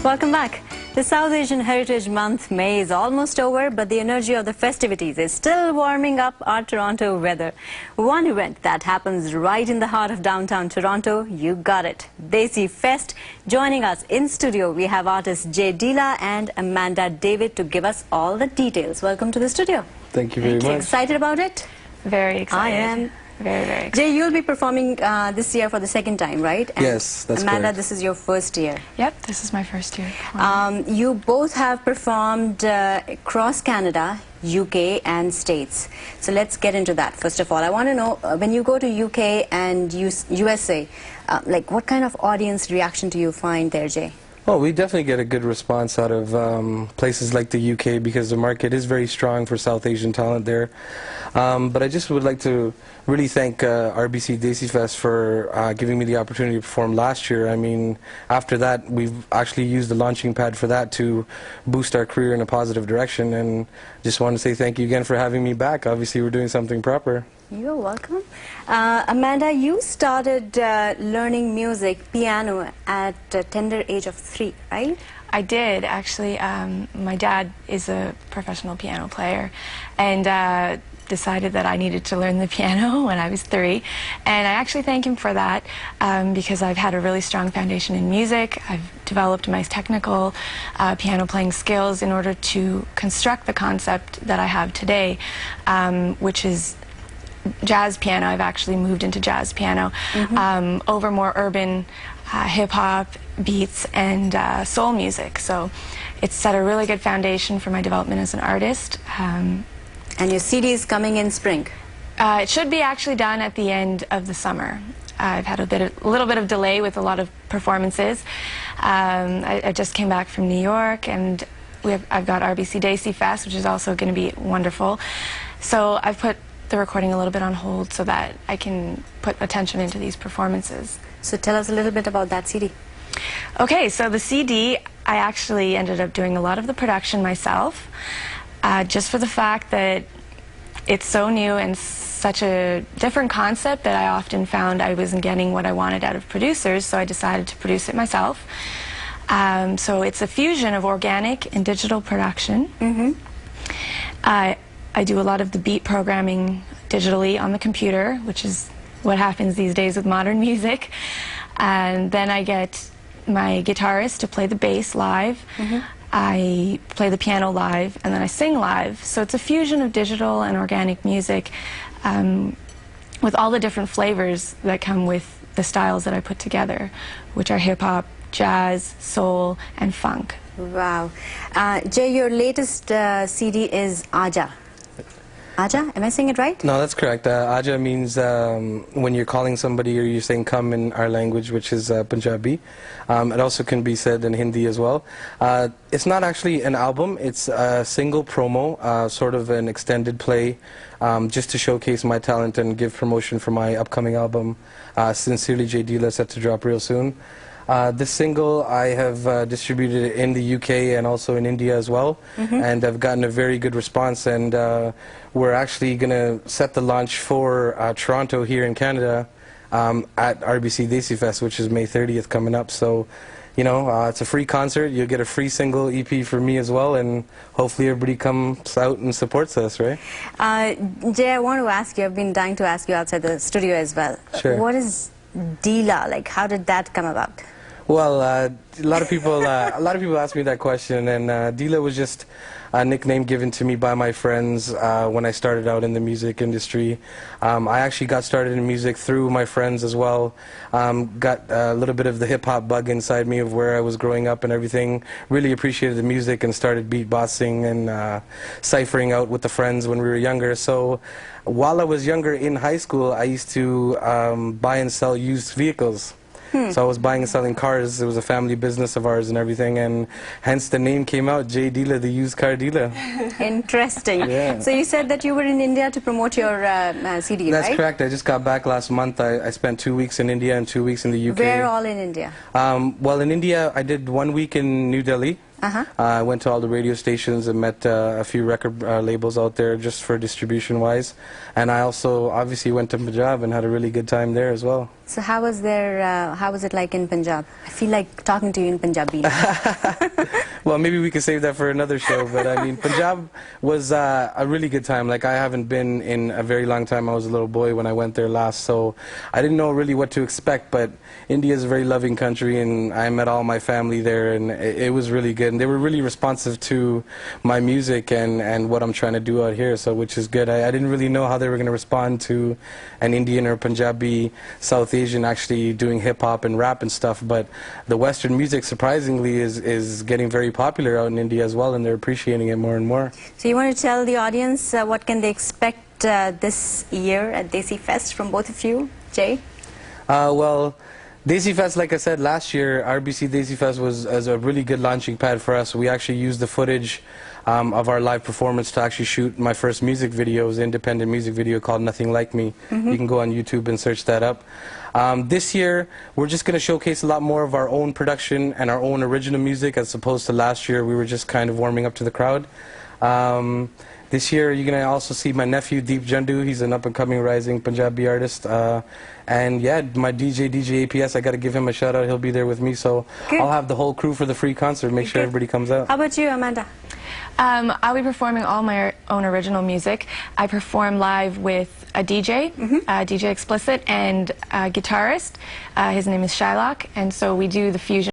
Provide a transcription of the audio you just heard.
Welcome back. The South Asian Heritage Month May is almost over, but the energy of the festivities is still warming up our Toronto weather. One event that happens right in the heart of downtown Toronto, you got it, Desi Fest. Joining us in studio, we have artists Deala and Amanda David to give us all the details. Welcome to the studio. Thank you very much. Excited about it? Very excited. I am. Very excited. Jay, you'll be performing this year for the second time, right? And yes, that's Amanda, correct. this is your first year. Yep, this is my first year. You both have performed across Canada, UK and States. So let's get into that. First of all, I want to know, when you go to UK and USA, like what kind of audience reaction do you find there, Jay? Oh, we definitely get a good response out of places like the UK because the market is very strong for South Asian talent there. But I just would like to really thank RBC Desi Fest for giving me the opportunity to perform last year. I mean, after that, we've actually used the launching pad for that to boost our career in a positive direction. And just want to say thank you again for having me back. Obviously, we're doing something proper. You're welcome. Amanda, you started learning music, piano, at a tender age of 3, right? I did, actually. My dad is a professional piano player and decided that I needed to learn the piano when I was 3. And I actually thank him for that because I've had a really strong foundation in music. I've developed my technical piano playing skills in order to construct the concept that I have today, which is jazz piano. I've actually moved into jazz piano over more urban hip-hop beats and soul music. So it's set a really good foundation for my development as an artist. And your CD is coming in spring? It should be actually done at the end of the summer. I've had a little bit of delay with a lot of performances. I just came back from New York, and I've got RBC Desi Fest, which is also going to be wonderful. So I've put the recording a little bit on hold so that I can put attention into these performances. So tell us a little bit about that CD. Okay, so the CD, I actually ended up doing a lot of the production myself, just for the fact that it's so new and such a different concept that I often found I wasn't getting what I wanted out of producers, so I decided to produce it myself. So it's a fusion of organic and digital production. I do a lot of the beat programming digitally on the computer, which is what happens these days with modern music. And then I get my guitarist to play the bass live. I play the piano live, and then I sing live. So it's a fusion of digital and organic music with all the different flavors that come with the styles that I put together, which are hip-hop, jazz, soul, and funk. Wow. Jay, your latest CD is Aja. Aja, am I saying it right? No, that's correct. Aja means when you're calling somebody or you're saying come in our language, which is Punjabi. It also can be said in Hindi as well. It's not actually an album, it's a single promo, sort of an extended play, just to showcase my talent and give promotion for my upcoming album, Sincerely J. Deala, set to drop real soon. This single I have distributed in the UK and also in India as well, and I've gotten a very good response, and we're actually going to set the launch for Toronto here in Canada at RBC Desi Fest, which is May 30th coming up. So, you know, it's a free concert. You'll get a free single EP for me as well, and hopefully everybody comes out and supports us, right? Jay, I want to ask you, I've been dying to ask you outside the studio as well. Sure. What is Deala? Like, how did that come about? Well, a lot of people ask me that question, and Deala was just a nickname given to me by my friends when I started out in the music industry. I actually got started in music through my friends as well. Got a little bit of the hip-hop bug inside me of where I was growing up and everything. Really appreciated the music and started beatboxing and ciphering out with the friends when we were younger. So while I was younger in high school, I used to buy and sell used vehicles. So I was buying and selling cars. It was a family business of ours and everything, and hence the name came out, J. Deala, the used car dealer. Interesting. Yeah. So you said that you were in India to promote your CD, That's right? correct. I just got back last month. I spent 2 weeks in India and 2 weeks in the UK. Where all in India? Well, in India, I did 1 week in New Delhi. I went to all the radio stations and met a few record labels out there just for distribution-wise. And I also obviously went to Punjab and had a really good time there as well. So how was how was it like in Punjab? I feel like talking to you in Punjabi now. Well, maybe we could save that for another show, but I mean, Punjab was a really good time. Like, I haven't been in a very long time. I was a little boy when I went there last, so I didn't know really what to expect, but India is a very loving country, and I met all my family there, and it was really good. And they were really responsive to my music and what I'm trying to do out here, so which is good. I didn't really know how they were going to respond to an Indian or Punjabi, South Asian actually doing hip-hop and rap and stuff, but the Western music, surprisingly, is getting very popular out in India as well, and they're appreciating it more and more. So you want to tell the audience what can they expect this year at Desi Fest from both of you, Jay? Well, Desi Fest, like I said, last year, RBC Desi Fest was a really good launching pad for us. We actually used the footage of our live performance to actually shoot my first music video. It was an independent music video called Nothing Like Me. You can go on YouTube and search that up. This year, we're just going to showcase a lot more of our own production and our own original music, as opposed to last year we were just kind of warming up to the crowd. This year, you're going to also see my nephew, Deep Jandu. He's an up-and-coming rising Punjabi artist. And yeah, my DJ APS, I got to give him a shout-out. He'll be there with me, so Good. I'll have the whole crew for the free concert. Make sure everybody comes out. How about you, Amanda? I'll be performing all my own original music. I perform live with a DJ, DJ Explicit, and a guitarist. His name is Shylock, and so we do the fusion